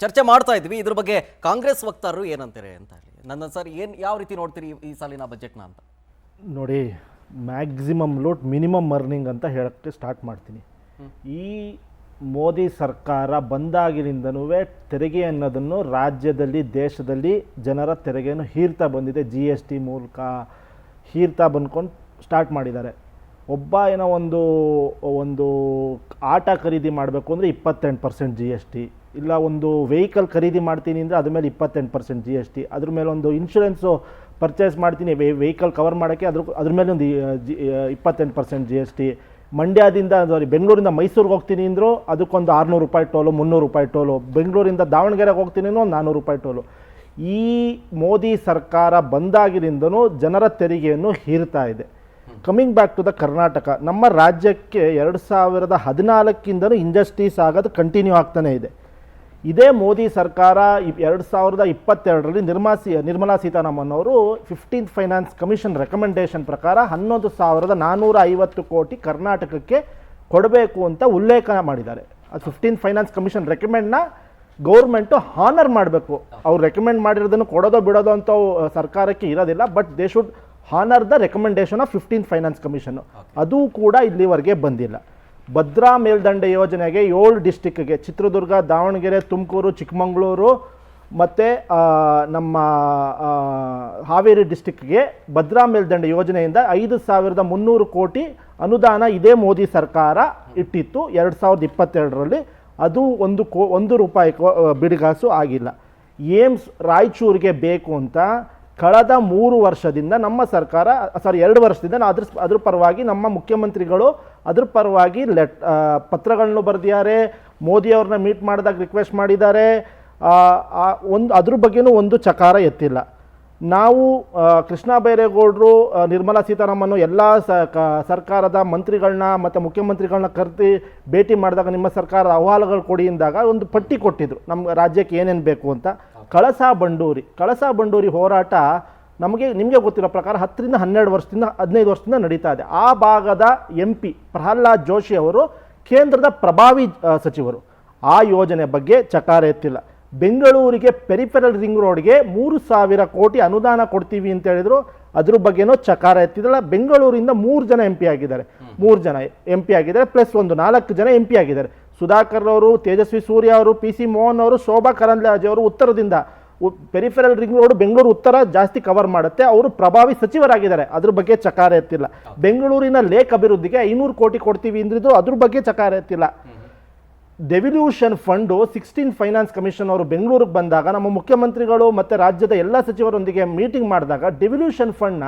ಚರ್ಚೆ ಮಾಡ್ತಾ ಇದ್ವಿ. ಇದ್ರ ಬಗ್ಗೆ ಕಾಂಗ್ರೆಸ್ ವಕ್ತಾರರು ಏನಂತಾರೆ ಅಂತ ಹೇಳಿ ನನ್ನ ಸರ್ ಯಾವ ರೀತಿ ನೋಡ್ತೀರಿ ಈ ಸಾಲಿನ ಬಜೆಟ್ನ ಅಂತ? ನೋಡಿ, ಮ್ಯಾಕ್ಸಿಮಮ್ ಲೂಟ್ ಮಿನಿಮಮ್ ಅರ್ನಿಂಗ್ ಅಂತ ಹೇಳೋಕ್ಕೆ ಸ್ಟಾರ್ಟ್ ಮಾಡ್ತೀನಿ. ಈ ಮೋದಿ ಸರ್ಕಾರ ಬಂದಾಗಿನಿಂದನೂ ತೆರಿಗೆ ಅನ್ನೋದನ್ನು ರಾಜ್ಯದಲ್ಲಿ ದೇಶದಲ್ಲಿ ಜನರ ತೆರಿಗೆಯನ್ನು ಹೀರ್ತಾ ಬಂದಿದೆ. GST ಮೂಲಕ ಹೀರ್ತಾ ಬಂದ್ಕೊಂಡು ಸ್ಟಾರ್ಟ್ ಮಾಡಿದ್ದಾರೆ. ಒಬ್ಬ ಏನೋ ಒಂದು ಆಟ ಖರೀದಿ ಮಾಡಬೇಕು ಅಂದರೆ 28% GST, ಇಲ್ಲ ಒಂದು ವೆಹಿಕಲ್ ಖರೀದಿ ಮಾಡ್ತೀನಿ ಅಂದರೆ ಅದ್ರ ಮೇಲೆ 28% GST, ಅದ್ರ ಮೇಲೆ ಒಂದು ಇನ್ಶೂರೆನ್ಸು ಪರ್ಚೇಸ್ ಮಾಡ್ತೀನಿ ವೆಹಿಕಲ್ ಕವರ್ ಮಾಡೋಕ್ಕೆ ಅದ್ರ ಮೇಲೆ ಒಂದು 28% GST. ಮಂಡ್ಯದಿಂದ ಬೆಂಗಳೂರಿಂದ ಮೈಸೂರಿಗೆ ಹೋಗ್ತೀನಿ ಅಂದರೂ ಅದಕ್ಕೊಂದು 600 ರೂಪಾಯಿ ಟೋಲು, 300 ರೂಪಾಯಿ ಟೋಲು. ಬೆಂಗಳೂರಿಂದ ದಾವಣಗೆರೆಗೆ ಹೋಗ್ತೀನಿ ಅನ್ನೋ ಒಂದು 400 ರೂಪಾಯಿ ಟೋಲು. ಈ ಮೋದಿ ಸರ್ಕಾರ ಬಂದಾಗಿನಿಂದನೂ ಜನರ ತೆರಿಗೆಯನ್ನು ಹೀರ್ತಾ ಇದೆ. Coming back to the Karnataka, ನಮ್ಮ ರಾಜ್ಯಕ್ಕೆ 2014 ಇಂಡಸ್ಟ್ರೀಸ್ ಆಗೋದು ಕಂಟಿನ್ಯೂ ಆಗ್ತಾನೆ ಇದೆ. ಇದೇ ಮೋದಿ ಸರ್ಕಾರ 2022ರಲ್ಲಿ ನಿರ್ಮಲಾ ಸೀತಾರಾಮನ್ ಅವರು 15th ಫೈನಾನ್ಸ್ ಕಮಿಷನ್ ರೆಕಮೆಂಡೇಶನ್ ಪ್ರಕಾರ 11,450 ಕೋಟಿ ಕರ್ನಾಟಕಕ್ಕೆ ಕೊಡಬೇಕು ಅಂತ ಉಲ್ಲೇಖ ಮಾಡಿದ್ದಾರೆ. ಅದು 15th ಫೈನಾನ್ಸ್ ಕಮಿಷನ್ ರೆಕಮೆಂಡ್ನ ಗೌರ್ಮೆಂಟು ಹಾನರ್ ಮಾಡಬೇಕು. ಅವ್ರು ರೆಕಮೆಂಡ್ ಮಾಡಿರೋದನ್ನು ಕೊಡೋದೋ ಬಿಡೋದೋ ಅಂತ ಸರ್ಕಾರಕ್ಕೆ ಇರೋದಿಲ್ಲ. But they should honour the recommendation of 15th finance commission. ಅದು ಕೂಡ ಇಲ್ಲಿವರೆಗೆ ಬಂದಿಲ್ಲ. ಭದ್ರಾ ಮೇಲ್ದಂಡೆ ಯೋಜನೆಗೆ 7 ಡಿಸ್ಟಿಕ್ಗೆ, ಚಿತ್ರದುರ್ಗ, ದಾವಣಗೆರೆ, ತುಮಕೂರು, ಚಿಕ್ಕಮಗಳೂರು ಮತ್ತು ನಮ್ಮ ಹಾವೇರಿ ಡಿಸ್ಟಿಕ್ಗೆ ಭದ್ರಾ ಮೇಲ್ದಂಡೆ ಯೋಜನೆಯಿಂದ 5,300 ಕೋಟಿ ಅನುದಾನ ಇದೇ ಮೋದಿ ಸರ್ಕಾರ ಇಟ್ಟಿತ್ತು 2022ರಲ್ಲಿ. ಅದು 1 ರೂಪಾಯಿ ಬಿಡಿಗಾಸು ಆಗಿಲ್ಲ. ಏಮ್ಸ್ ರಾಯಚೂರಿಗೆ ಬೇಕು ಅಂತ ಕಳೆದ 3 ವರ್ಷದಿಂದ ನಮ್ಮ ಸರ್ಕಾರ 2 ವರ್ಷದಿಂದ ಅದ್ರ ಪರವಾಗಿ ನಮ್ಮ ಮುಖ್ಯಮಂತ್ರಿಗಳು ಅದ್ರ ಪರವಾಗಿ ಪತ್ರಗಳನ್ನು ಬರೆದಿದ್ದಾರೆ. ಮೋದಿಯವ್ರನ್ನ ಮೀಟ್ ಮಾಡಿದಾಗ ರಿಕ್ವೆಸ್ಟ್ ಮಾಡಿದ್ದಾರೆ. ಅದ್ರ ಬಗ್ಗೆನೂ ಒಂದು ಚಕಾರ ಎತ್ತಿಲ್ಲ. ನಾವು ಕೃಷ್ಣ ಬೈರೇಗೌಡರು, ನಿರ್ಮಲಾ ಸೀತಾರಾಮನ್ ಎಲ್ಲ ಸರ್ಕಾರದ ಮಂತ್ರಿಗಳನ್ನ ಮತ್ತು ಮುಖ್ಯಮಂತ್ರಿಗಳನ್ನ ಕರೆದು ಭೇಟಿ ಮಾಡಿದಾಗ ನಿಮ್ಮ ಸರ್ಕಾರ ಅಹವಾಲುಗಳು ಕೊಡಿ ಎಂದಾಗ ಒಂದು ಪಟ್ಟಿ ಕೊಟ್ಟಿದ್ರು ನಮ್ಮ ರಾಜ್ಯಕ್ಕೆ ಏನೇನು ಬೇಕು ಅಂತ. ಕಳಸಾ ಬಂಡೂರಿ ಹೋರಾಟ ನಿಮಗೆ ಗೊತ್ತಿರೋ ಪ್ರಕಾರ 10ರಿಂದ 12 ವರ್ಷದಿಂದ 15 ವರ್ಷದಿಂದ ನಡೀತಾ ಇದೆ. ಆ ಭಾಗದ MP ಪ್ರಹ್ಲಾದ್ ಜೋಶಿ ಅವರು ಕೇಂದ್ರದ ಪ್ರಭಾವಿ ಸಚಿವರು. ಆ ಯೋಜನೆ ಬಗ್ಗೆ ಚಕಾರ ಎತ್ತಿಲ್ಲ. ಬೆಂಗಳೂರಿಗೆ ಪೆರಿಫೆರಲ್ ರಿಂಗ್ ರೋಡ್ಗೆ 3,000 ಕೋಟಿ ಅನುದಾನ ಕೊಡ್ತೀವಿ ಅಂತ ಹೇಳಿದ್ರು. ಅದ್ರ ಬಗ್ಗೆನೂ ಚಕಾರ ಎತ್ತಿದಲ್ಲ. ಬೆಂಗಳೂರಿಂದ 3 ಜನ MP ಆಗಿದ್ದಾರೆ. 3 ಜನ MP ಆಗಿದ್ದಾರೆ, ಪ್ಲಸ್ ಒಂದು 4 ಜನ MP ಆಗಿದ್ದಾರೆ. ಸುಧಾಕರ್ ಅವರು, ತೇಜಸ್ವಿ ಸೂರ್ಯ ಅವರು, PC ಮೋಹನ್ ಅವರು, ಶೋಭಾ ಕರಂದ್ಲಾಜೆ ಅವರು ಉತ್ತರದಿಂದ. ಪೆರಿಫೆರಲ್ ರಿಂಗ್ ರೋಡ್ ಬೆಂಗಳೂರು ಉತ್ತರ ಜಾಸ್ತಿ ಕವರ್ ಮಾಡುತ್ತೆ. ಅವರು ಪ್ರಭಾವಿ ಸಚಿವರಾಗಿದ್ದಾರೆ. ಅದ್ರ ಬಗ್ಗೆ ಚಕಾರ ಎತ್ತಿಲ್ಲ. ಬೆಂಗಳೂರಿನ ಲೇಕ್ ಅಭಿವೃದ್ಧಿಗೆ 500 ಕೋಟಿ ಕೊಡ್ತೀವಿ ಅಂದ್ರಿದ್ರು. ಅದ್ರ ಬಗ್ಗೆ ಚಕಾರ ಎತ್ತಿಲ್ಲ. ಡೆವಿಲ್ಯೂಷನ್ ಫಂಡು 16th ಫೈನಾನ್ಸ್ ಕಮಿಷನ್ ಅವರು ಬೆಂಗಳೂರಿಗೆ ಬಂದಾಗ ನಮ್ಮ ಮುಖ್ಯಮಂತ್ರಿಗಳು ಮತ್ತು ರಾಜ್ಯದ ಎಲ್ಲ ಸಚಿವರೊಂದಿಗೆ ಮೀಟಿಂಗ್ ಮಾಡಿದಾಗ ಡೆವಿಲ್ಯೂಷನ್ ಫಂಡ್ನ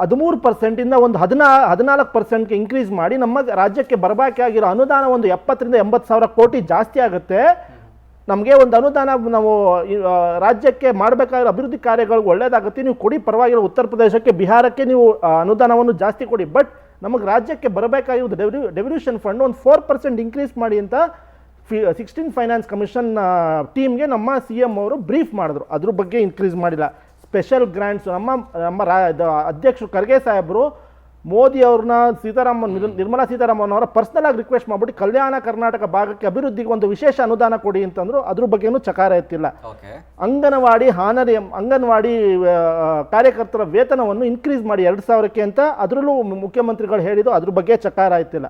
13%ಇಂದ ಒಂದು 14%ಗೆ ಇನ್ಕ್ರೀಸ್ ಮಾಡಿ ನಮ್ಮ ರಾಜ್ಯಕ್ಕೆ ಬರಬೇಕಾಗಿರೋ ಅನುದಾನ ಒಂದು 70ರಿಂದ 80 ಸಾವಿರ ಕೋಟಿ ಜಾಸ್ತಿ ಆಗುತ್ತೆ. ನಮಗೆ ಒಂದು ಅನುದಾನ ನಾವು ರಾಜ್ಯಕ್ಕೆ ಮಾಡಬೇಕಾಗಿರೋ ಅಭಿವೃದ್ಧಿ ಕಾರ್ಯಗಳಿಗೆ ಒಳ್ಳೆಯದಾಗುತ್ತೆ, ನೀವು ಕೊಡಿ, ಪರವಾಗಿರೋ ಉತ್ತರ ಪ್ರದೇಶಕ್ಕೆ, ಬಿಹಾರಕ್ಕೆ ನೀವು ಅನುದಾನವನ್ನು ಜಾಸ್ತಿ ಕೊಡಿ. ಬಟ್ ನಮಗೆ ರಾಜ್ಯಕ್ಕೆ ಬರಬೇಕಾಗಿರೋದು ಡೆವಿಲ್ಯೂಷನ್ ಫಂಡ್ ಒಂದು 4% ಇನ್ಕ್ರೀಸ್ ಮಾಡಿ ಅಂತ 16th ಫೈನಾನ್ಸ್ ಕಮಿಷನ್ ಟೀಮ್ಗೆ ನಮ್ಮ CM ಅವರು ಬ್ರೀಫ್ ಮಾಡಿದ್ರು. ಅದ್ರ ಬಗ್ಗೆ ಇನ್ಕ್ರೀಸ್ ಮಾಡಿಲ್ಲ. ಸ್ಪೆಷಲ್ ಗ್ರ್ಯಾಂಟ್ಸ್ ನಮ್ಮ ಅಧ್ಯಕ್ಷರು ಖರ್ಗೆ ಸಾಹೇಬರು ಮೋದಿ ಅವ್ರನ್ನ ನಿರ್ಮಲಾ ಸೀತಾರಾಮನ್ ಅವರ ಪರ್ಸನಲ್ ಆಗಿ ರಿಕ್ವೆಸ್ಟ್ ಮಾಡ್ಬಿಟ್ಟು ಕಲ್ಯಾಣ ಕರ್ನಾಟಕ ಭಾಗಕ್ಕೆ ಅಭಿವೃದ್ಧಿಗೆ ಒಂದು ವಿಶೇಷ ಅನುದಾನ ಕೊಡಿ ಅಂತಂದ್ರು. ಅದ್ರ ಬಗ್ಗೆನೂ ಚಕಾರ ಎತ್ತಿಲ್ಲ. ಅಂಗನವಾಡಿ ಕಾರ್ಯಕರ್ತರ ವೇತನವನ್ನು ಇನ್ಕ್ರೀಸ್ ಮಾಡಿ 2,000ಕ್ಕೆ ಅಂತ ಅದರಲ್ಲೂ ಮುಖ್ಯಮಂತ್ರಿಗಳು ಹೇಳಿದ್ದು. ಅದ್ರ ಬಗ್ಗೆ ಚಕಾರ ಎತ್ತಿಲ್ಲ.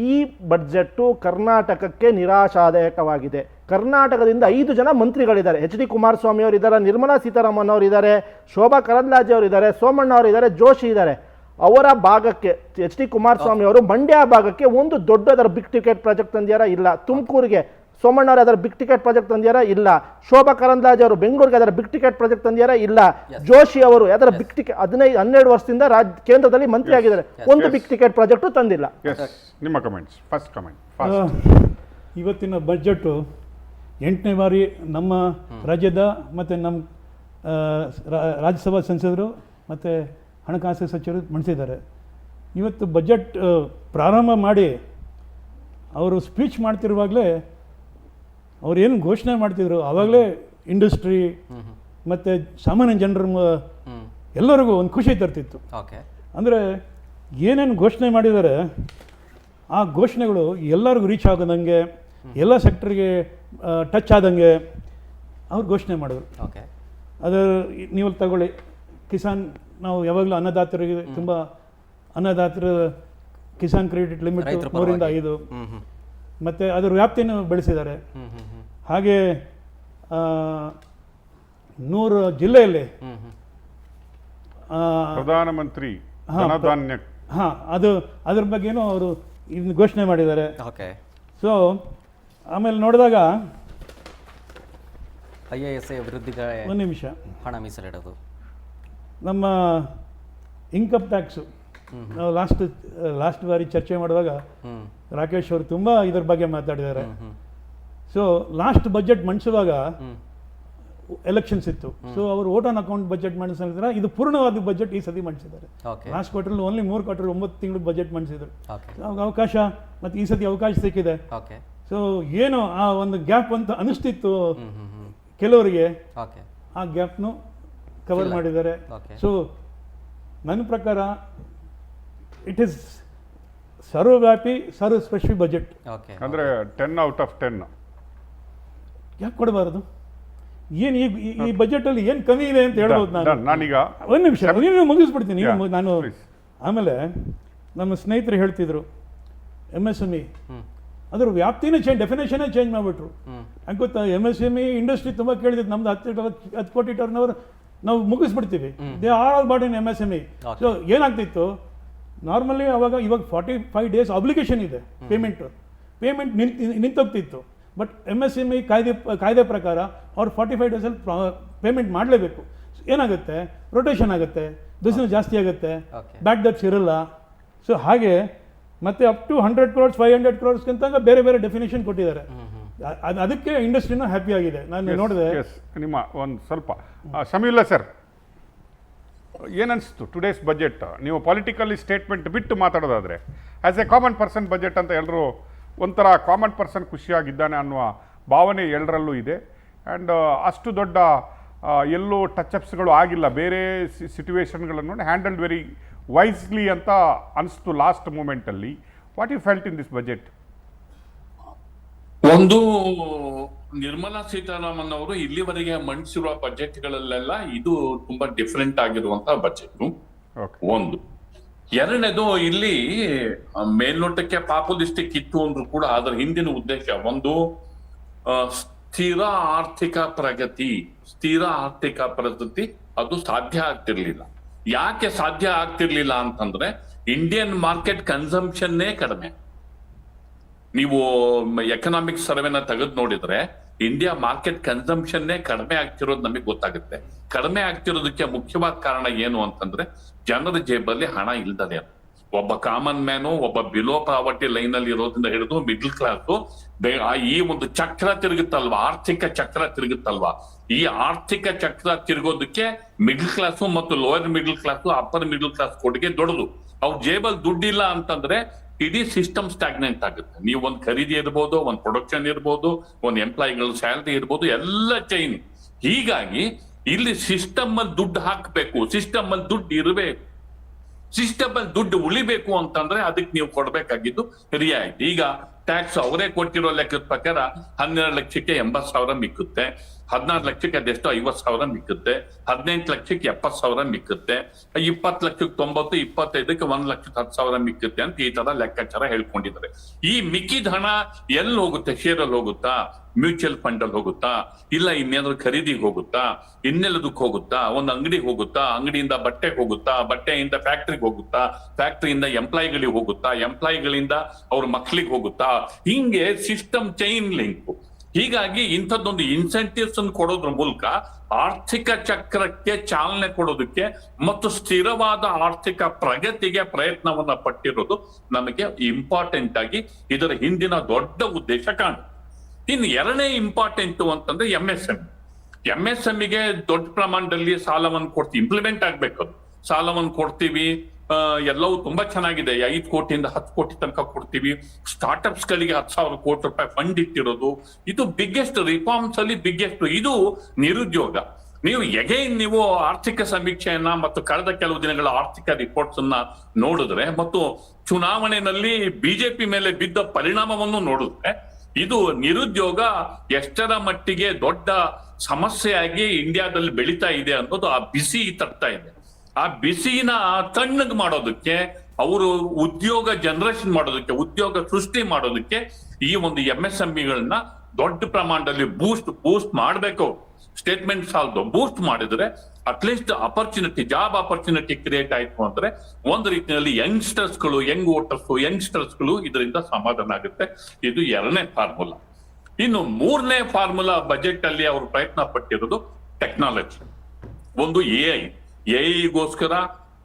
ಈ ಬಡ್ಜೆಟ್ಟು ಕರ್ನಾಟಕಕ್ಕೆ ನಿರಾಶಾದಾಯಕವಾಗಿದೆ. ಕರ್ನಾಟಕದಿಂದ 5 ಜನ ಮಂತ್ರಿಗಳಿದ್ದಾರೆ. HD ಕುಮಾರಸ್ವಾಮಿ ಅವರು ಇದ್ದಾರೆ, ನಿರ್ಮಲಾ ಸೀತಾರಾಮನ್ ಅವರು ಇದ್ದಾರೆ, ಶೋಭಾ ಕರಂದ್ಲಾಜೆ ಅವರು ಇದ್ದಾರೆ, ಸೋಮಣ್ಣ ಅವರು ಇದ್ದಾರೆ, ಜೋಶಿ ಇದ್ದಾರೆ. ಅವರ ಭಾಗಕ್ಕೆ HD ಕುಮಾರಸ್ವಾಮಿ ಅವರು ಮಂಡ್ಯ ಭಾಗಕ್ಕೆ ಒಂದು ದೊಡ್ಡದರ ಬಿಗ್ ಟಿಕೆಟ್ ಪ್ರಾಜೆಕ್ಟ್ ತಂದಿಯಾರ? ಇಲ್ಲ. ತುಮಕೂರಿಗೆ ಸೋಮಣ್ಣ ಅವರು ಅದರ ಬಿಗ್ ಟಿಕೆಟ್ ಪ್ರಾಜೆಕ್ಟ್ ತಂದಿಯಾರ? ಇಲ್ಲ. ಶೋಭಾ ಕರಂದ್ಲಾಜೆ ಅವರು ಬೆಂಗಳೂರಿಗೆ ಅದರ ಬಿಗ್ ಟಿಕೆಟ್ ಪ್ರಾಜೆಕ್ಟ್ ತಂದಿಯಾರ? ಇಲ್ಲ. ಜೋಶಿ ಅವರು ಅದರ ಬಿಗ್ ಟಿಕೆಟ್ 12 ವರ್ಷದಿಂದ ಕೇಂದ್ರದಲ್ಲಿ ಮಂತ್ರಿ ಆಗಿದ್ದಾರೆ, ಒಂದು ಬಿಗ್ ಟಿಕೆಟ್ ಪ್ರಾಜೆಕ್ಟ್ ತಂದಿಲ್ಲ. ನಿಮ್ಮ ಕಮೆಂಟ್ಸ್. First comment. ಇವತ್ತಿನ ಬಜೆಟು 8ನೇ ಬಾರಿ ನಮ್ಮ ರಾಜ್ಯದ ಮತ್ತು ನಮ್ಮ ರಾಜ್ಯಸಭಾ ಸಂಸದರು ಮತ್ತು ಹಣಕಾಸು ಸಚಿವರು ಮಂಡಿಸಿದ್ದಾರೆ. ಇವತ್ತು ಬಜೆಟ್ ಪ್ರಾರಂಭ ಮಾಡಿ ಅವರು ಸ್ಪೀಚ್ ಮಾಡ್ತಿರುವಾಗಲೇ ಅವ್ರು ಏನು ಘೋಷಣೆ ಮಾಡ್ತಿದ್ರು ಆವಾಗಲೇ ಇಂಡಸ್ಟ್ರಿ ಮತ್ತು ಸಾಮಾನ್ಯ ಜನರ ಎಲ್ಲರಿಗೂ ಒಂದು ಖುಷಿ ತರ್ತಿತ್ತು. ಅಂದರೆ ಏನೇನು ಘೋಷಣೆ ಮಾಡಿದ್ದಾರೆ ಆ ಘೋಷಣೆಗಳು ಎಲ್ಲರಿಗೂ ರೀಚ್ ಆಗೋದಂಗೆ, ಎಲ್ಲ ಸೆಕ್ಟರ್ಗೆ ಟಚ್ ಆದಂಗೆ ಅವ್ರು ಘೋಷಣೆ ಮಾಡಿದ್ರು. ಓಕೆ. ಅದು ನೀವು ತಗೊಳ್ಳಿ, ಕಿಸಾನ್, ನಾವು ಯಾವಾಗಲೂ ಅನ್ನದಾತರಿಗೆ ತುಂಬ ಅನ್ನದಾತರ ಕಿಸಾನ್ ಕ್ರೆಡಿಟ್ ಲಿಮಿಟ್ ರೈತರ 3ರಿಂದ 5, ಮತ್ತು ಅದರ ವ್ಯಾಪ್ತಿಯನ್ನು ಬೆಳೆಸಿದ್ದಾರೆ. ಹಾಗೆ 100 ಜಿಲ್ಲೆಯಲ್ಲಿ ಪ್ರಧಾನಮಂತ್ರಿ ಧನಧಾನ್ಯ ಅದ್ರ ಬಗ್ಗೆನೂ ಅವರು ಇದನ್ನ ಘೋಷಣೆ ಮಾಡಿದ್ದಾರೆ. ಓಕೆ. ಸೊ ಆಮೇಲೆ ನೋಡಿದಾಗ IASA ಅಭಿವೃದ್ಧಿಗೆ ಒಂದು ನಿಮಿಷ, ಹಣ ಮೀಸಲಿಡೋದು, ನಮ್ಮ ಇನ್ಕಮ್ ಟ್ಯಾಕ್ಸು ನಾವು ಲಾಸ್ಟ್ ಬಾರಿ ಚರ್ಚೆ ಮಾಡುವಾಗ ರಾಕೇಶ್ ಅವರು ತುಂಬ ಇದ್ರ ಬಗ್ಗೆ ಮಾತಾಡಿದ್ದಾರೆ. ಸೊ ಲಾಸ್ಟ್ ಬಜೆಟ್ ಮಂಡಿಸುವಾಗ ಎಲೆಕ್ಷನ್ಸ್ ಇತ್ತು. ಸೊ ಅವರು ವೋಟ್ ಆನ್ ಅಕೌಂಟ್ ಬಜೆಟ್ ಮಂಡಿಸಿದ್ರೆ ಇದು ಪೂರ್ಣವಾದ ಬಜೆಟ್ ಈ ಸತಿ ಮಂಡಿಸಿದ್ದಾರೆ. ಲಾಸ್ಟ್ ಕ್ವಾರ್ಟರ್ ಓನ್ಲಿ 3 ಕ್ವಾರ್ಟರ್ 9 ತಿಂಗಳು ಬಜೆಟ್ ಮಂಡಿಸಿದ್ರು. ಅವಕಾಶ ಮತ್ತು ಈ ಸತಿ ಅವಕಾಶ ಸಿಕ್ಕಿದೆ. ಸೊ ಏನು ಆ ಒಂದು ಗ್ಯಾಪ್ ಅಂತ ಅನಿಸ್ತಿತ್ತು ಕೆಲವರಿಗೆ, ಆ ಗ್ಯಾಪ್ನು ಕವರ್ ಮಾಡಿದ್ದಾರೆ. ಸೊ ನನ್ನ ಪ್ರಕಾರ ಇಟ್ ಈಸ್ ಸರ್ವವ್ಯಾಪಿ ಸರ್ವಸ್ಪರ್ಶಿ ಬಜೆಟ್. ಅಂದರೆ 10 out of 10. ಯಾಕೆ ಕೊಡಬಾರದು? ಏನು ಈ ಬಜೆಟಲ್ಲಿ ಏನು ಕಮ್ಮಿ ಇದೆ ಅಂತ ಹೇಳ್ಬೋದು ನಾನೀಗ ಒಂದು ನಿಮಿಷ ಮುಗಿಸ್ಬಿಡ್ತೀನಿ ನಾನು. ಆಮೇಲೆ ನಮ್ಮ ಸ್ನೇಹಿತರು ಹೇಳ್ತಿದ್ರು MSME, ಅದ್ರ ವ್ಯಾಪ್ತಿನೇ ಡೆಫಿನೇಷನೇ ಚೇಂಜ್ ಮಾಡಿಬಿಟ್ರು. ಯಾಕೆ ಗೊತ್ತಾ, MSME ಇಂಡಸ್ಟ್ರಿ ತುಂಬ ಕೇಳಿದ್ರು, ನಮ್ದು 10 ಕೋಟಿ ಟರ್ನೋವರ್ ನಾವು ಮುಗಿಸ್ಬಿಡ್ತೀವಿ. They are all bought in MSME. So ಏನಾಗ್ತಿತ್ತು ನಾರ್ಮಲಿ ಇವಾಗ 45 days ಅಬ್ಲಿಗೇಷನ್ ಇದೆ ಪೇಮೆಂಟ್ ನಿಂತೋಗ್ತಿತ್ತು. ಬಟ್ MSME ಕಾಯ್ದೆ ಪ್ರಕಾರ ಅವ್ರು 45 days ಪೇಮೆಂಟ್ ಮಾಡಲೇಬೇಕು. ಏನಾಗುತ್ತೆ, ರೊಟೇಷನ್ ಆಗುತ್ತೆ, ಬಿಸ್ನೆಸ್ ಜಾಸ್ತಿ ಆಗುತ್ತೆ, ಬ್ಯಾಡ್ ಡೆಬ್ಟ್ಸ್ ಇರಲ್ಲ. ಸೊ ಹಾಗೆ ಮತ್ತೆ ಅಪ್ ಟು 100 crores 500 crores ಅಂತ ಬೇರೆ ಬೇರೆ ಡೆಫಿನೇಷನ್ ಕೊಟ್ಟಿದ್ದಾರೆ. ಅದಕ್ಕೆ ಇಂಡಸ್ಟ್ರಿನೂ ಹ್ಯಾಪಿ ಆಗಿದೆ. ನಾನು ನೋಡಿದೆ. ನಿಮ್ಮ ಒಂದು ಸ್ವಲ್ಪ ಶಮೀಲಾ ಸರ್, ಏನನ್ನಿಸ್ತು ಟುಡೇಸ್ ಬಜೆಟ್? ನೀವು ಪೊಲಿಟಿಕಲಿ ಸ್ಟೇಟ್ಮೆಂಟ್ ಬಿಟ್ಟು ಮಾತಾಡೋದಾದರೆ as a common person budget ಅಂತ ಎಲ್ಲರೂ ಒಂಥರ ಕಾಮನ್ ಪರ್ಸನ್ ಖುಷಿಯಾಗಿದ್ದಾನೆ ಅನ್ನುವ ಭಾವನೆ ಎಲ್ಲರಲ್ಲೂ ಇದೆ. ಆ್ಯಂಡ್ ಅಷ್ಟು ದೊಡ್ಡ ಎಲ್ಲೂ ಟಚಪ್ಸ್ಗಳು ಆಗಿಲ್ಲ, ಬೇರೆ ಸಿಚುವೇಶನ್ಗಳನ್ನು ಹ್ಯಾಂಡಲ್ಡ್ ವೆರಿ ವೈಸ್ಲಿ ಅಂತ ಅನಿಸ್ತು ಲಾಸ್ಟ್ ಮೂಮೆಂಟಲ್ಲಿ. What you felt in this budget? ಒಂದು, ನಿರ್ಮಲಾ ಸೀತಾರಾಮನ್ ಅವರು ಇಲ್ಲಿವರೆಗೆ ಮಂಡಿಸಿರುವ ಬಜೆಟ್ಗಳಲ್ಲೆಲ್ಲ ಇದು ತುಂಬಾ ಡಿಫರೆಂಟ್ ಆಗಿರುವಂತಹ ಬಜೆಟ್ ಒಂದು. ಎರಡನೇದು, ಇಲ್ಲಿ ಮೇಲ್ನೋಟಕ್ಕೆ ಪಾಪುಲಿಸ್ಟಿಕ್ ಇತ್ತು ಅಂದ್ರೂ ಕೂಡ ಅದರ ಹಿಂದಿನ ಉದ್ದೇಶ ಒಂದು ಸ್ಥಿರ ಆರ್ಥಿಕ ಪ್ರಗತಿ. ಅದು ಸಾಧ್ಯ ಆಗ್ತಿರ್ಲಿಲ್ಲ. ಯಾಕೆ ಸಾಧ್ಯ ಆಗ್ತಿರ್ಲಿಲ್ಲ ಅಂತಂದ್ರೆ ಇಂಡಿಯನ್ ಮಾರ್ಕೆಟ್ ಕನ್ಸಂಪ್ಷನ್ನೇ ಕಡಿಮೆ. ನೀವು ಎಕನಾಮಿಕ್ ಸರ್ವೆನ ತೆಗೆದು ನೋಡಿದ್ರೆ ಇಂಡಿಯಾ ಮಾರ್ಕೆಟ್ ಕನ್ಸಂಪ್ಷನ್ನೇ ಕಡಿಮೆ ಆಗ್ತಿರೋದು ನಮಗೆ ಗೊತ್ತಾಗುತ್ತೆ. ಕಡಿಮೆ ಆಗ್ತಿರೋದಕ್ಕೆ ಮುಖ್ಯವಾದ ಕಾರಣ ಏನು ಅಂತಂದ್ರೆ ಜನರ ಜೇಬಲ್ಲಿ ಹಣ ಇಲ್ದದೆ. ಒಬ್ಬ ಕಾಮನ್ ಮ್ಯಾನು, ಒಬ್ಬ ಬಿಲೋ ಪಾವರ್ಟಿ ಲೈನ್ ಅಲ್ಲಿ ಇರೋದ್ರಿಂದ ಹಿಡಿದು ಮಿಡ್ಲ್ ಕ್ಲಾಸು ಈ ಒಂದು ಚಕ್ರ ತಿರುಗುತ್ತಲ್ವಾ, ಆರ್ಥಿಕ ಚಕ್ರ ತಿರುಗುತ್ತಲ್ವಾ, ಈ ಆರ್ಥಿಕ ಚಕ್ರ ತಿರುಗೋದಕ್ಕೆ ಮಿಡ್ಲ್ ಕ್ಲಾಸು ಮತ್ತು lower middle class upper middle class ಕೊಡುಗೆ ದೊಡ್ಡದು. ಅವ್ರ ಜೇಬಲ್ ದುಡ್ಡಿಲ್ಲ ಅಂತಂದ್ರೆ ಇಡೀ ಸಿಸ್ಟಮ್ ಸ್ಟಾಗ್ನೆಂಟ್ ಆಗುತ್ತೆ. ನೀವು ಒಂದು ಖರೀದಿ ಇರ್ಬೋದು, ಒಂದು ಪ್ರೊಡಕ್ಷನ್ ಇರ್ಬೋದು, ಒಂದು ಎಂಪ್ಲಾಯಿಗಳ ಸ್ಯಾಲರಿ ಇರ್ಬೋದು, ಎಲ್ಲ ಚೈನ್. ಹೀಗಾಗಿ ಇಲ್ಲಿ ಸಿಸ್ಟಮ್ ಅಲ್ಲಿ ದುಡ್ಡು ಹಾಕ್ಬೇಕು, ಸಿಸ್ಟಮ್ ಅಲ್ಲಿ ದುಡ್ಡು ಇರಬೇಕು, ಸಿಸ್ಟಮ್ ಅಲ್ಲಿ ದುಡ್ಡು ಉಳಿಬೇಕು ಅಂತಂದ್ರೆ ಅದಕ್ಕೆ ನೀವು ಕೊಡ್ಬೇಕಾಗಿದ್ದು ರಿಯಾಯಿತಿ. ಈಗ ಟ್ಯಾಕ್ಸ್ ಅವರೇ ಕೊಟ್ಟಿರೋ ಲೆಕ್ಕದ ಪ್ರಕಾರ 12 ಲಕ್ಷಕ್ಕೆ 80,000 ಮಿಕ್ಕುತ್ತೆ, 16 ಲಕ್ಷಕ್ಕೆ ಅದೆಷ್ಟು 50,000 ಮಿಕ್ಕುತ್ತೆ, 18 ಲಕ್ಷಕ್ಕೆ 70,000 ಮಿಕ್ಕುತ್ತೆ, 20 ಲಕ್ಷಕ್ಕೆ 90, 25ಕ್ಕೆ 1,10,000 ಮಿಕ್ಕುತ್ತೆ ಅಂತ ಈ ತರ ಲೆಕ್ಕಾಚಾರ ಹೇಳ್ಕೊಂಡಿದ್ದಾರೆ. ಈ ಮಿಕ್ಕಿದ ಹಣ ಎಲ್ಲಿ ಹೋಗುತ್ತೆ? ಶೇರಲ್ಲಿ ಹೋಗುತ್ತಾ, ಮ್ಯೂಚುವಲ್ ಫಂಡ್ ಅಲ್ಲಿ ಹೋಗುತ್ತಾ, ಇಲ್ಲ ಇನ್ನೇನಾದ್ರು ಖರೀದಿಗೆ ಹೋಗುತ್ತಾ, ಇನ್ನೆಲ್ಲದಕ್ಕೆ ಹೋಗುತ್ತಾ, ಒಂದು ಅಂಗಡಿಗೆ ಹೋಗುತ್ತಾ, ಅಂಗಡಿಯಿಂದ ಬಟ್ಟೆಗೆ ಹೋಗುತ್ತಾ, ಬಟ್ಟೆಯಿಂದ ಫ್ಯಾಕ್ಟ್ರಿಗೆ ಹೋಗುತ್ತಾ, ಫ್ಯಾಕ್ಟ್ರಿಯಿಂದ ಎಂಪ್ಲಾಯಿಗಳಿಗೆ ಹೋಗುತ್ತಾ, ಎಂಪ್ಲಾಯಿಗಳಿಂದ ಅವ್ರ ಮಕ್ಳಿಗೆ ಹೋಗುತ್ತಾ, ಹಿಂಗೆ ಸಿಸ್ಟಮ್ ಚೈನ್ ಲಿಂಕ್. ಹೀಗಾಗಿ ಇಂಥದ್ದೊಂದು ಇನ್ಸೆಂಟಿವ್ಸ್ ಅನ್ನು ಕೊಡೋದ್ರ ಮೂಲಕ ಆರ್ಥಿಕ ಚಕ್ರಕ್ಕೆ ಚಾಲನೆ ಕೊಡೋದಕ್ಕೆ ಮತ್ತು ಸ್ಥಿರವಾದ ಆರ್ಥಿಕ ಪ್ರಗತಿಗೆ ಪ್ರಯತ್ನವನ್ನ ಪಟ್ಟಿರೋದು ನಮಗೆ ಇಂಪಾರ್ಟೆಂಟ್ ಆಗಿ ಇದರ ಹಿಂದಿನ ದೊಡ್ಡ ಉದ್ದೇಶ ಕಾಣುತ್ತೆ. ಇನ್ನು ಎರಡನೇ ಇಂಪಾರ್ಟೆಂಟ್ ಅಂತಂದ್ರೆ MSMEಗೆ ದೊಡ್ಡ ಪ್ರಮಾಣದಲ್ಲಿ ಸಾಲವನ್ನು ಕೊಡ್ತೀವಿ, ಇಂಪ್ಲಿಮೆಂಟ್ ಆಗ್ಬೇಕು. ಸಾಲವನ್ನು ಕೊಡ್ತೀವಿ, ಎಲ್ಲವೂ ತುಂಬಾ ಚೆನ್ನಾಗಿದೆ. 5 ಕೋಟಿಯಿಂದ 10 ಕೋಟಿ ತನಕ ಕೊಡ್ತೀವಿ. ಸ್ಟಾರ್ಟ್ಅಪ್ಸ್ ಗಳಿಗೆ 10,000 ಕೋಟಿ ರೂಪಾಯಿ ಫಂಡ್ ಇಟ್ಟಿರೋದು ಇದು ಬಿಗ್ಗೆಸ್ಟ್ ರಿಫಾರ್ಮ್ಸ್ ಅಲ್ಲಿ ಬಿಗ್ಗೆಸ್ಟ್. ಇದು ನಿರುದ್ಯೋಗ. ನೀವು ಆರ್ಥಿಕ ಸಮೀಕ್ಷೆಯನ್ನ ಮತ್ತು ಕಳೆದ ಕೆಲವು ದಿನಗಳ ಆರ್ಥಿಕ ರಿಪೋರ್ಟ್ಸ್ ಅನ್ನ ನೋಡಿದ್ರೆ ಮತ್ತು ಚುನಾವಣೆಯಲ್ಲಿ ಬಿಜೆಪಿ ಮೇಲೆ ಬಿದ್ದ ಪರಿಣಾಮವನ್ನು ನೋಡಿದ್ರೆ ಇದು ನಿರುದ್ಯೋಗ ಎಷ್ಟರ ಮಟ್ಟಿಗೆ ದೊಡ್ಡ ಸಮಸ್ಯೆಯಾಗಿ ಇಂಡಿಯಾದಲ್ಲಿ ಬೆಳೀತಾ ಇದೆ ಅನ್ನೋದು ಆ ಬಿಸಿ ತರ್ತಾ ಇದೆ. ಆ ಬಿಸಿನ ತಣ್ಣಗೆ ಮಾಡೋದಕ್ಕೆ, ಅವರು ಉದ್ಯೋಗ ಜನರೇಷನ್ ಮಾಡೋದಕ್ಕೆ, ಉದ್ಯೋಗ ಸೃಷ್ಟಿ ಮಾಡೋದಕ್ಕೆ ಈ ಒಂದು MSMEಗಳನ್ನ ದೊಡ್ಡ ಪ್ರಮಾಣದಲ್ಲಿ ಬೂಸ್ಟ್ ಮಾಡಬೇಕು. ಸ್ಟೇಟ್ಮೆಂಟ್ ಸಾಲದು, ಬೂಸ್ಟ್ ಮಾಡಿದ್ರೆ ಅಟ್ಲೀಸ್ಟ್ ಜಾಬ್ ಆಪರ್ಚುನಿಟಿ ಕ್ರಿಯೇಟ್ ಆಯ್ತು ಅಂದ್ರೆ ಒಂದು ರೀತಿಯಲ್ಲಿ ಯಂಗ್ಸ್ಟರ್ಸ್ಗಳು ಇದರಿಂದ ಸಮಾಧಾನ ಆಗುತ್ತೆ. ಇದು 2ನೇ ಫಾರ್ಮುಲಾ. ಇನ್ನು 3ನೇ ಫಾರ್ಮುಲಾ ಬಜೆಟ್ ಅಲ್ಲಿ ಅವರು ಪ್ರಯತ್ನ ಪಟ್ಟಿರೋದು ಟೆಕ್ನಾಲಜಿ. ಒಂದು ಎಐಗೋಸ್ಕರ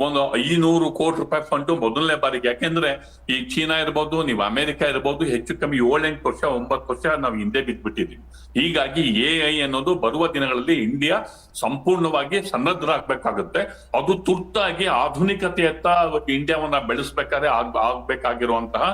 ಒಂದು 500 ಕೋಟಿ ರೂಪಾಯಿ ಫಂಡ್ ಮೊದಲನೇ ಬಾರಿಗೆ. ಯಾಕೆಂದ್ರೆ ಈ ಚೀನಾ ಇರ್ಬೋದು, ನೀವು ಅಮೆರಿಕ ಇರ್ಬೋದು, ಹೆಚ್ಚು ಕಮ್ಮಿ 7-8 ವರ್ಷ 9 ವರ್ಷ ನಾವು ಹಿಂದೆ ಬಿದ್ಬಿಟ್ಟಿದ್ವಿ. ಹೀಗಾಗಿ ಎಐ ಅನ್ನೋದು ಬರುವ ದಿನಗಳಲ್ಲಿ ಇಂಡಿಯಾ ಸಂಪೂರ್ಣವಾಗಿ ಸನ್ನದ್ಧರಾಗಬೇಕಾಗುತ್ತೆ. ಅದು ತುರ್ತಾಗಿ ಆಧುನಿಕತೆಯತ್ತ ಇಂಡಿಯಾವನ್ನ ಬೆಳೆಸ್ಬೇಕಾದ್ರೆ ಆಗ್ಬೇಕಾಗಿರುವಂತಹ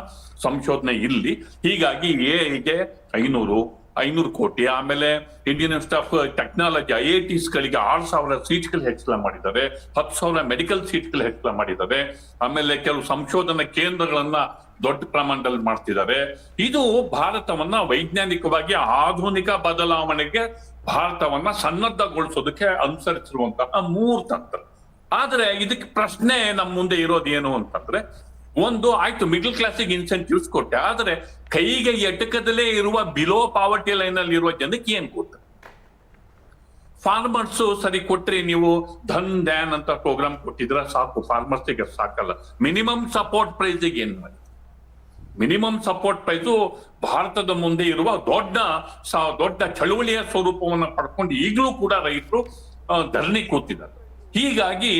ಸಂಶೋಧನೆ ಇಲ್ಲಿ. ಹೀಗಾಗಿ ಎಐಗೆ 500 ಕೋಟಿ. ಆಮೇಲೆ Indian institute of technology IITs ಗಳಿಗೆ 6,000 ಸೀಟ್ಗಳು ಹೆಚ್ಚಳ ಮಾಡಿದ್ದಾರೆ, 10,000 ಮೆಡಿಕಲ್ ಸೀಟ್ಗಳು ಹೆಚ್ಚಳ ಮಾಡಿದ್ದಾರೆ. ಆಮೇಲೆ ಕೆಲವು ಸಂಶೋಧನಾ ಕೇಂದ್ರಗಳನ್ನ ದೊಡ್ಡ ಪ್ರಮಾಣದಲ್ಲಿ ಮಾಡ್ತಿದ್ದಾರೆ. ಇದು ಭಾರತವನ್ನ ವೈಜ್ಞಾನಿಕವಾಗಿ ಆಧುನಿಕ ಬದಲಾವಣೆಗೆ ಭಾರತವನ್ನ ಸನ್ನದ್ಧಗೊಳಿಸೋದಕ್ಕೆ ಅನುಸರಿಸಿರುವಂತಹ 3 ತಂತ್ರ. ಆದ್ರೆ ಇದಕ್ಕೆ ಪ್ರಶ್ನೆ ನಮ್ಮ ಮುಂದೆ ಇರೋದು ಏನು ಅಂತಂದ್ರೆ, ಒಂದು ಆಯ್ತು ಮಿಡಲ್ ಕ್ಲಾಸಿಗೆ ಇನ್ಸೆಂಟಿವ್ಸ್ ಕೊಟ್ಟೆ, ಆದ್ರೆ ಕೈಗೆ ಎಟಕದಲ್ಲೇ ಇರುವ ಬಿಲೋ ಪಾವರ್ಟಿ ಲೈನ್ ಅಲ್ಲಿ ಇರುವ ಜನಕ್ಕೆ ಏನ್ ಕೊಟ್ಟ? ಫಾರ್ಮರ್ಸ್ ಸರಿ ಕೊಟ್ರಿ, ನೀವು ಧನ್ ಧ್ಯಾನ್ ಅಂತ ಪ್ರೋಗ್ರಾಮ್ ಕೊಟ್ಟಿದ್ರ ಸಾಕು, ಫಾರ್ಮರ್ಸ್ಗೆ ಸಾಕಲ್ಲ. ಮಿನಿಮಮ್ ಸಪೋರ್ಟ್ ಪ್ರೈಸ್ ಏನ್ ಮಾಡಿ? ಮಿನಿಮಮ್ ಸಪೋರ್ಟ್ ಪ್ರೈಸು ಭಾರತದ ಮುಂದೆ ಇರುವ ದೊಡ್ಡ ಚಳುವಳಿಯ ಸ್ವರೂಪವನ್ನು ಪಡ್ಕೊಂಡು ಈಗಲೂ ಕೂಡ ರೈತರು ಧರಣಿ ಕೂತಿದ್ದಾರೆ. ಹೀಗಾಗಿ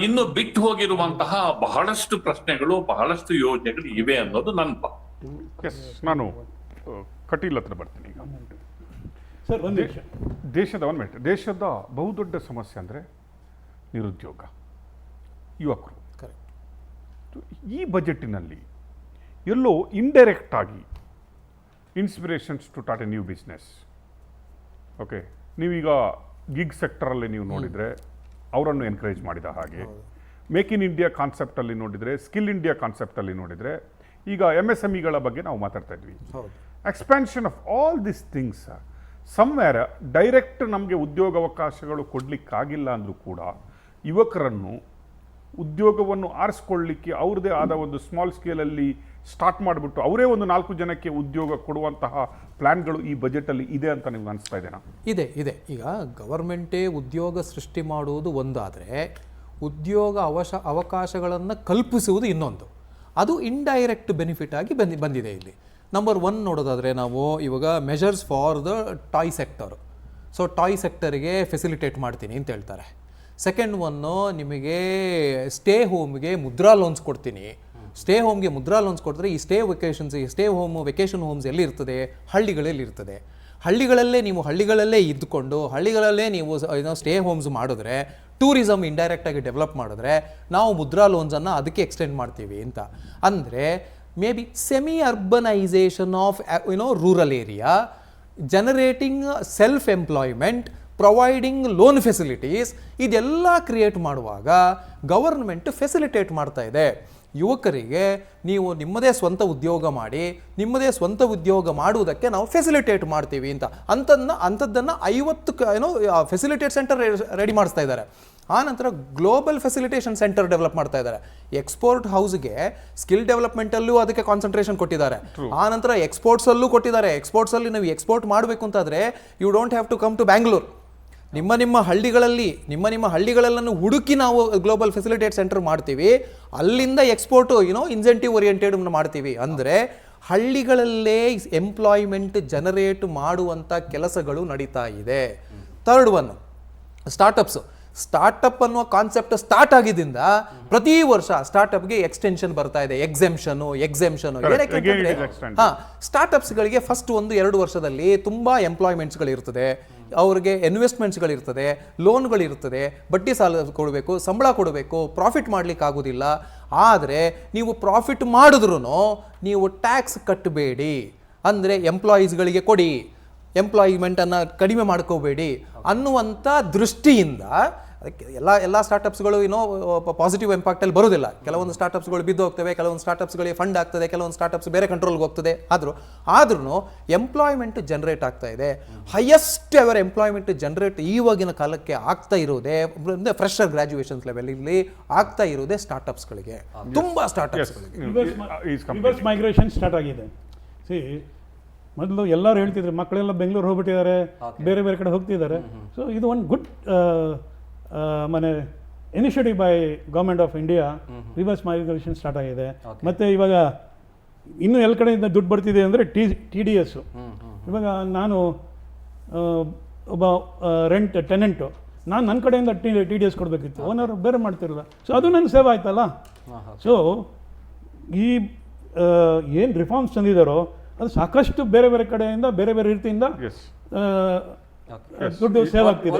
ಇನ್ನು ಬಿಟ್ಟು ಹೋಗಿರುವಂತಹ ಬಹಳಷ್ಟು ಪ್ರಶ್ನೆಗಳು, ಬಹಳಷ್ಟು ಯೋಜನೆಗಳು ಇವೆ ಅನ್ನೋದು ನನ್ನ ಭಾವ. ನಾನು ಕಟೀಲ್ ಹತ್ರ ಬರ್ತೀನಿ ಈಗ. ಸರ್ ಒಂದು ದೇಶದ ಬಹುದೊಡ್ಡ ಸಮಸ್ಯೆ ಅಂದರೆ ನಿರುದ್ಯೋಗ, ಯುವಕರು. ಈ ಬಜೆಟಿನಲ್ಲಿ ಎಲ್ಲೋ ಇಂಡೈರೆಕ್ಟ್ ಆಗಿ inspirations to start a new business. Okay, ನೀವೀಗ ಗಿಗ್ ಸೆಕ್ಟರಲ್ಲಿ ನೀವು ನೋಡಿದರೆ ಅವರನ್ನು ಎನ್ಕರೇಜ್ ಮಾಡಿದ ಹಾಗೆ, ಮೇಕ್ ಇನ್ ಇಂಡಿಯಾ ಕಾನ್ಸೆಪ್ಟಲ್ಲಿ ನೋಡಿದರೆ, ಸ್ಕಿಲ್ ಇಂಡಿಯಾ ಕಾನ್ಸೆಪ್ಟಲ್ಲಿ ನೋಡಿದರೆ, ಈಗ MSMEಗಳ ಬಗ್ಗೆ ನಾವು ಮಾತಾಡ್ತಾ ಇದ್ವಿ. Expansion of all this things somewhere direct ನಮಗೆ ಉದ್ಯೋಗಾವಕಾಶಗಳು ಕೊಡಲಿಕ್ಕಾಗಿಲ್ಲ ಅಂದರೂ ಕೂಡ ಯುವಕರನ್ನು ಉದ್ಯೋಗವನ್ನು ಆರಿಸ್ಕೊಳ್ಳಿಕ್ಕೆ ಅವ್ರದ್ದೇ ಆದ ಒಂದು ಸ್ಮಾಲ್ ಸ್ಕೇಲಲ್ಲಿ ಸ್ಟಾರ್ಟ್ ಮಾಡಿಬಿಟ್ಟು ಅವರೇ ಒಂದು 4 ಜನಕ್ಕೆ ಉದ್ಯೋಗ ಕೊಡುವಂತಹ ಪ್ಲ್ಯಾನ್ಗಳು ಈ ಬಜೆಟಲ್ಲಿ ಇದೆ ಅಂತ ನಿಮ್ಗೆ ಅನಿಸ್ತಾ ಇದೆನಾ? ಇದೆ. ಈಗ ಗವರ್ಮೆಂಟೇ ಉದ್ಯೋಗ ಸೃಷ್ಟಿ ಮಾಡುವುದು ಒಂದಾದರೆ, ಉದ್ಯೋಗ ಅವಕಾಶಗಳನ್ನು ಕಲ್ಪಿಸುವುದು ಇನ್ನೊಂದು. ಅದು ಇಂಡೈರೆಕ್ಟ್ ಬೆನಿಫಿಟ್ ಆಗಿ ಬಂದಿದೆ ಇಲ್ಲಿ. ನಂಬರ್ 1 ನೋಡೋದಾದರೆ ನಾವು ಇವಾಗ measures for the toy sector. So toy ಸೆಕ್ಟರಿಗೆ ಫೆಸಿಲಿಟೇಟ್ ಮಾಡ್ತೀನಿ ಅಂತ ಹೇಳ್ತಾರೆ. ಸೆಕೆಂಡ್ 1 ನಿಮಗೆ ಸ್ಟೇ ಹೋಮ್ಗೆ ಮುದ್ರಾ ಲೋನ್ಸ್ ಕೊಡ್ತೀನಿ. ಸ್ಟೇ ಹೋಮ್ಗೆ ಮುದ್ರಾ ಲೋನ್ಸ್ ಕೊಡ್ತಾರೆ. ಈ ಸ್ಟೇ ವೆಕೇಷನ್ ಹೋಮ್ಸ್ ಎಲ್ಲಿ ಇರ್ತದೆ? ಹಳ್ಳಿಗಳಲ್ಲಿ ಇರ್ತದೆ. ಹಳ್ಳಿಗಳಲ್ಲೇ ಇದ್ದುಕೊಂಡು ಹಳ್ಳಿಗಳಲ್ಲೇ ನೀವು ಸ್ಟೇ ಹೋಮ್ಸ್ ಮಾಡಿದ್ರೆ, ಟೂರಿಸಮ್ ಇಂಡೈರೆಕ್ಟಾಗಿ ಡೆವಲಪ್ ಮಾಡಿದ್ರೆ ನಾವು ಮುದ್ರಾ ಲೋನ್ಸನ್ನು ಅದಕ್ಕೆ ಎಕ್ಸ್ಟೆಂಡ್ ಮಾಡ್ತೀವಿ ಅಂತ. ಅಂದರೆ may be semi urbanisation of rural area, generating self employment, providing loan facilities, ಇದೆಲ್ಲ ಕ್ರಿಯೇಟ್ ಮಾಡುವಾಗ ಗವರ್ಮೆಂಟ್ ಫೆಸಿಲಿಟೇಟ್ ಮಾಡ್ತಾ ಇದೆ. ಯುವಕರಿಗೆ ನೀವು ನಿಮ್ಮದೇ ಸ್ವಂತ ಉದ್ಯೋಗ ಮಾಡಿ, ನಿಮ್ಮದೇ ಸ್ವಂತ ಉದ್ಯೋಗ ಮಾಡುವುದಕ್ಕೆ ನಾವು ಫೆಸಿಲಿಟೇಟ್ ಮಾಡ್ತೀವಿ ಅಂಥದ್ದನ್ನು 50 ಫೆಸಿಲಿಟೇಟ್ ಸೆಂಟರ್ ರೆಡಿ ಮಾಡಿಸ್ತಾ ಇದ್ದಾರೆ. ಆನಂತರ ಗ್ಲೋಬಲ್ ಫೆಸಿಲಿಟೇಷನ್ ಸೆಂಟರ್ ಡೆವಲಪ್ ಮಾಡ್ತಾ ಇದ್ದಾರೆ. ಎಕ್ಸ್ಪೋರ್ಟ್ ಹೌಸ್ಗೆ ಸ್ಕಿಲ್ ಡೆವಲಪ್ಮೆಂಟಲ್ಲೂ ಅದಕ್ಕೆ ಕಾನ್ಸಂಟ್ರೇಷನ್ ಕೊಟ್ಟಿದ್ದಾರೆ. ಆನಂತರ ಎಕ್ಸ್ಪೋರ್ಟ್ಸಲ್ಲೂ ಕೊಟ್ಟಿದ್ದಾರೆ. ಎಕ್ಸ್ಪೋರ್ಟ್ಸಲ್ಲಿ ನೀವು ಎಕ್ಸ್ಪೋರ್ಟ್ ಮಾಡಬೇಕು ಅಂತಾದರೆ you don't have to come to Bangalore. ನಿಮ್ಮ ಹಳ್ಳಿಗಳಲ್ಲೂ ಹುಡುಕಿ ನಾವು ಗ್ಲೋಬಲ್ ಫೆಸಿಲಿಟೇಟ್ ಸೆಂಟರ್ ಮಾಡ್ತೀವಿ. ಅಲ್ಲಿಂದ ಎಕ್ಸ್ಪೋರ್ಟು ಇನ್ಸೆಂಟಿವ್ ಓರಿಯೆಂಟೆಡ್ ಮಾಡ್ತೀವಿ. ಅಂದರೆ ಹಳ್ಳಿಗಳಲ್ಲೇ ಎಂಪ್ಲಾಯ್ಮೆಂಟ್ ಜನರೇಟ್ ಮಾಡುವಂಥ ಕೆಲಸಗಳು ನಡೀತಾ ಇದೆ. Third 1 startups. ಸ್ಟಾರ್ಟಪ್ ಅನ್ನುವ ಕಾನ್ಸೆಪ್ಟ್ ಸ್ಟಾರ್ಟ್ ಆಗಿದ್ದರಿಂದ ಪ್ರತಿ ವರ್ಷ ಸ್ಟಾರ್ಟಪ್ಗೆ ಎಕ್ಸ್ಟೆನ್ಷನ್ ಬರ್ತಾ ಇದೆ, ಎಕ್ಸೆಂಪ್ಷನು. ಸ್ಟಾರ್ಟಪ್ಸ್ಗಳಿಗೆ ಫಸ್ಟ್ 1-2 ವರ್ಷದಲ್ಲಿ ತುಂಬ ಎಂಪ್ಲಾಯ್ಮೆಂಟ್ಸ್ಗಳಿರ್ತದೆ, ಅವ್ರಿಗೆ ಇನ್ವೆಸ್ಟ್ಮೆಂಟ್ಸ್ಗಳಿರ್ತದೆ, ಲೋನ್ಗಳಿರ್ತದೆ, ಬಡ್ಡಿ ಸಾಲ ಕೊಡಬೇಕು, ಸಂಬಳ ಕೊಡಬೇಕು, ಪ್ರಾಫಿಟ್ ಮಾಡ್ಲಿಕ್ಕೆ ಆಗೋದಿಲ್ಲ. ಆದರೆ ನೀವು ಪ್ರಾಫಿಟ್ ಮಾಡಿದ್ರೂ ನೀವು ಟ್ಯಾಕ್ಸ್ ಕಟ್ಟಬೇಡಿ, ಅಂದರೆ ಎಂಪ್ಲಾಯೀಸ್ಗಳಿಗೆ ಕೊಡಿ, ಎಂಪ್ಲಾಯ್ಮೆಂಟನ್ನು ಕಡಿಮೆ ಮಾಡ್ಕೋಬೇಡಿ ಅನ್ನುವಂಥ ದೃಷ್ಟಿಯಿಂದ ಅದಕ್ಕೆ ಎಲ್ಲ ಸ್ಟಾರ್ಟಪ್ಸ್ಗಳು ಪಾಸಿಟಿವ್ ಇಂಪ್ಯಾಕ್ಟಲ್ಲಿ ಬರೋದಿಲ್ಲ. ಕೆಲವೊಂದು ಸ್ಟಾರ್ಟಪ್ಸ್ಗಳು ಬಿದ್ದು ಹೋಗ್ತವೆ, ಕೆಲವೊಂದು ಸ್ಟಾರ್ಟಪ್ಸ್ಗಳಿಗೆ ಫಂಡ್ ಆಗ್ತದೆ, ಕೆಲವೊಂದು ಸ್ಟಾರ್ಟಪ್ಸ್ ಬೇರೆ ಕಂಟ್ರೋಲ್ಗೆ ಹೋಗ್ತದೆ. ಆದ್ರೂ ಎಂಪ್ಲಾಯ್ಮೆಂಟ್ ಜನರೇಟ್ ಆಗ್ತಾ ಇದೆ. ಹೈಯೆಸ್ಟ್ ಎವರ್ ಎಂಪ್ಲಾಯ್ಮೆಂಟ್ ಜನರೇಟ್ ಈವಾಗಿನ ಕಾಲಕ್ಕೆ ಆಗ್ತಾ ಇರೋದೇ ಫ್ರೆಶರ್ ಗ್ರಾಜುಯೇಷನ್ಸ್ ಲೆವೆಲಲ್ಲಿ ಆಗ್ತಾ ಇರೋದೇ ಸ್ಟಾರ್ಟಪ್ಸ್ಗಳಿಗೆ, ತುಂಬಾ ಸ್ಟಾರ್ಟಪ್ಸ್ಗಳಿಗೆ. ರಿವರ್ಸ್ ಮೈಗ್ರೇಷನ್ ಸ್ಟಾರ್ಟ್ ಆಗಿದೆ. ಮೊದಲು ಎಲ್ಲರೂ ಹೇಳ್ತಿದ್ರು ಮಕ್ಕಳೆಲ್ಲ ಬೆಂಗಳೂರು ಹೋಗ್ಬಿಟ್ಟಿದ್ದಾರೆ, ಬೇರೆ ಬೇರೆ ಕಡೆ ಹೋಗ್ತಿದ್ದಾರೆ. ಸೊ ಇದು ಒಂದು ಗುಡ್ ಮನೆ initiative by government of India. Reverse migration start ಆಗಿದೆ. ಮತ್ತು ಇವಾಗ ಇನ್ನೂ ಎಲ್ಲ ಕಡೆಯಿಂದ ದುಡ್ಡು ಬರ್ತಿದೆ ಅಂದರೆ TDS. ಇವಾಗ ನಾನು ಒಬ್ಬ ಟೆನೆಂಟು, ನಾನು ನನ್ನ ಕಡೆಯಿಂದ TDS ಕೊಡಬೇಕಿತ್ತು, ಓನರ್ ಬೇರೆ ಮಾಡ್ತಿರಲ್ಲ. ಸೊ ಅದು ನನ್ನ ಸೇವೆ ಆಯ್ತಲ್ಲ. ಸೊ ಈ ಏನು ರಿಫಾರ್ಮ್ಸ್ ತಂದಿದ್ದಾರೋ ಅದು ಸಾಕಷ್ಟು ಬೇರೆ ಬೇರೆ ಕಡೆಯಿಂದ ಬೇರೆ ಬೇರೆ ರೀತಿಯಿಂದ ದುಡ್ಡು ಸೇವ್ ಆಗ್ತಿದೆ.